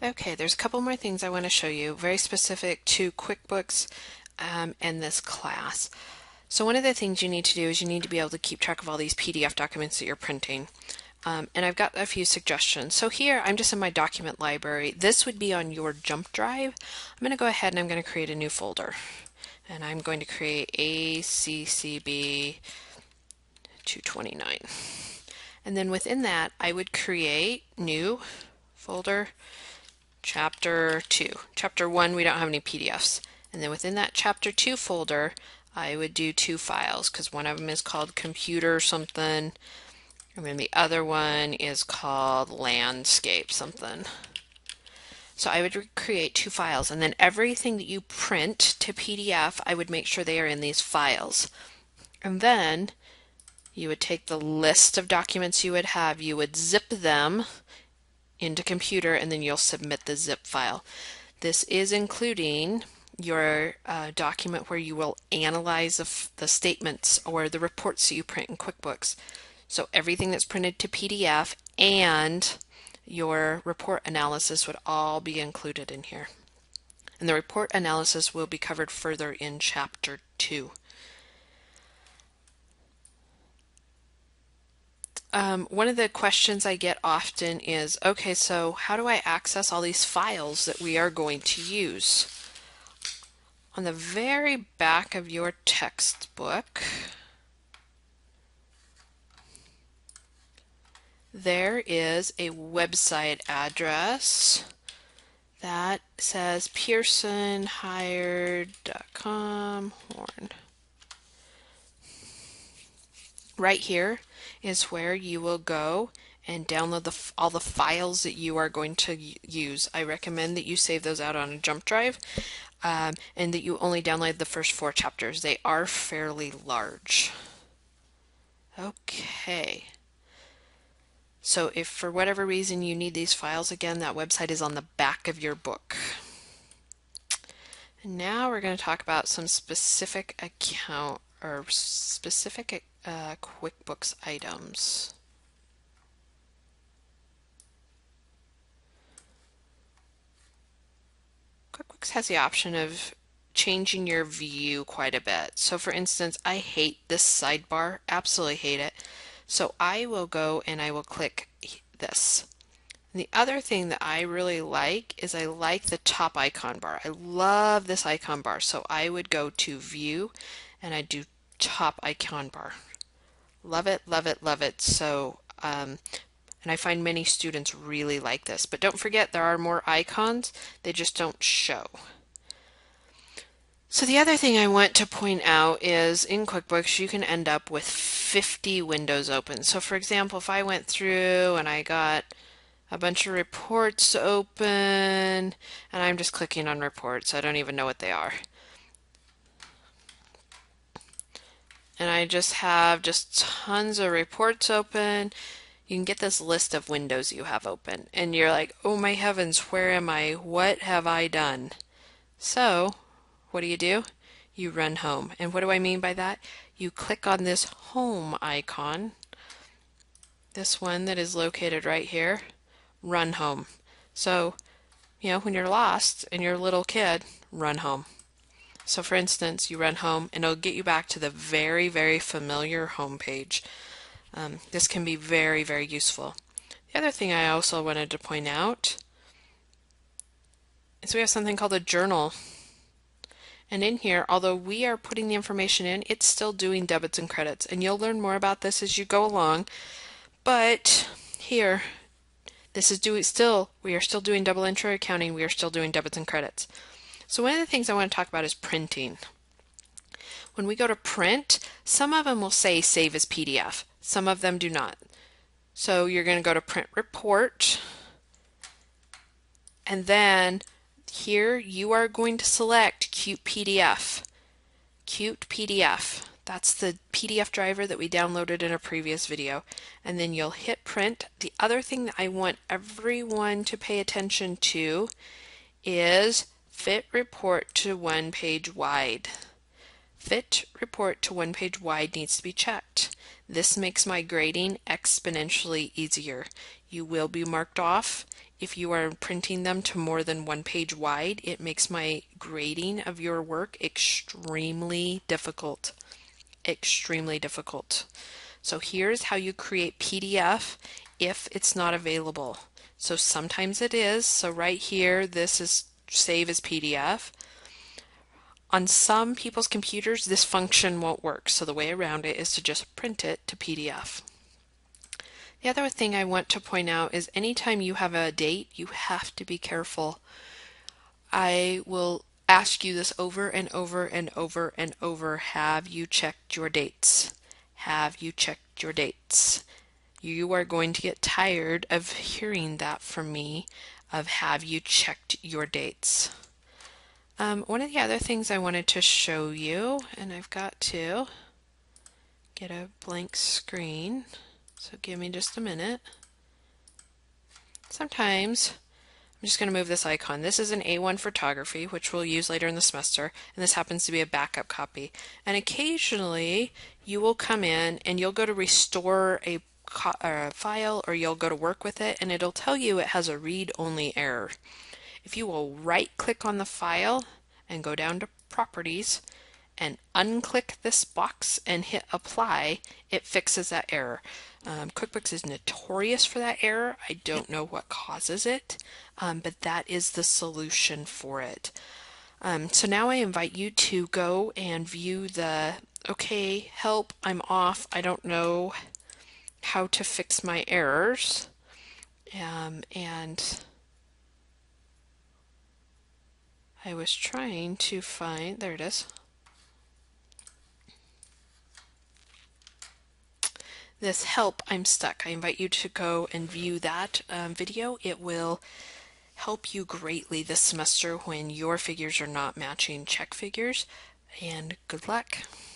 Okay, there's a couple more things I want to show you, very specific to QuickBooks and this class. So one of the things you need to do is you need to be able to keep track of all these PDF documents that you're printing. And I've got a few suggestions. So here I'm just in my document library. This would be on your jump drive. I'm going to go ahead and I'm going to create a new folder. And I'm going to create ACCB 229. And then within that I would create new folder Chapter 2. Chapter 1, we don't have any PDFs. And then within that Chapter 2 folder, I would do two files because one of them is called computer something, and then the other one is called landscape something. So I would create two files, and then everything that you print to PDF, I would make sure they are in these files. And then you would take the list of documents you would have, you would zip them into computer, and then you'll submit the zip file. This is including your document where you will analyze the statements or the reports that you print in QuickBooks. So everything that's printed to PDF and your report analysis would all be included in here. And the report analysis will be covered further in Chapter 2. One of the questions I get often is, okay, so how do I access all these files that we are going to use? On the very back of your textbook, there is a website address that says pearsonhired.com horn. Right here is where you will go and download all the files that you are going to use. I recommend that you save those out on a jump drive and that you only download the first 4 chapters. They are fairly large. Okay. So if for whatever reason you need these files again, that website is on the back of your book. And now we're going to talk about some specific account or specific QuickBooks items. QuickBooks has the option of changing your view quite a bit. So for instance, I hate this sidebar, absolutely hate it. So I will go and I will click this. And the other thing that I really like is I like the top icon bar. I love this icon bar. So I would go to view and I do top icon bar. Love it, love it, love it. So, and I find many students really like this. But don't forget, there are more icons. They just don't show. So the other thing I want to point out is in QuickBooks, you can end up with 50 windows open. So for example, if I went through and I got a bunch of reports open, and I'm just clicking on reports, I don't even know what they are. And I just have tons of reports open. You can get this list of windows you have open, and you're like, oh my heavens, where am I? What have I done? So, what do? You run home. And what do I mean by that? You click on this home icon, this one that is located right here, run home. So, when you're lost and you're a little kid, run home. So for instance, you run home and it'll get you back to the very, very familiar home page. This can be very, very useful. The other thing I also wanted to point out is we have something called a journal. And in here, although we are putting the information in, it's still doing debits and credits. And you'll learn more about this as you go along. But here, this is we are still doing double entry accounting. We are still doing debits and credits. So one of the things I want to talk about is printing. When we go to print, some of them will say save as PDF. Some of them do not. So you're going to go to print report, and then here you are going to select Qt PDF. Qt PDF. That's the PDF driver that we downloaded in a previous video. And then you'll hit print. The other thing that I want everyone to pay attention to is fit report to 1 page wide. Fit report to 1 page wide needs to be checked. This makes my grading exponentially easier. You will be marked off if you are printing them to more than one page wide, it makes my grading of your work extremely difficult. Extremely difficult. So here's how you create PDF if it's not available. So sometimes it is. So right here, this is save as PDF. On some people's computers, this function won't work. So the way around it is to just print it to PDF. The other thing I want to point out is anytime you have a date, you have to be careful. I will ask you this over and over and over and over. Have you checked your dates? Have you checked your dates? You are going to get tired of hearing that from me of have you checked your dates? One of the other things I wanted to show you, and I've got to get a blank screen, so give me just a minute. Sometimes I'm just going to move this icon. This is an A1 photography, which we'll use later in the semester, and this happens to be a backup copy. And occasionally you will come in and you'll go to restore a file, or you'll go to work with it, and it'll tell you it has a read-only error. If you will right-click on the file and go down to Properties and unclick this box and hit Apply, it fixes that error. QuickBooks is notorious for that error. I don't know what causes it, but that is the solution for it. So now I invite you to go and view the, okay, help, I'm off, I don't know how to fix my errors. And I was trying to find, there it is. This help, I'm stuck. I invite you to go and view that video. It will help you greatly this semester when your figures are not matching check figures. And good luck.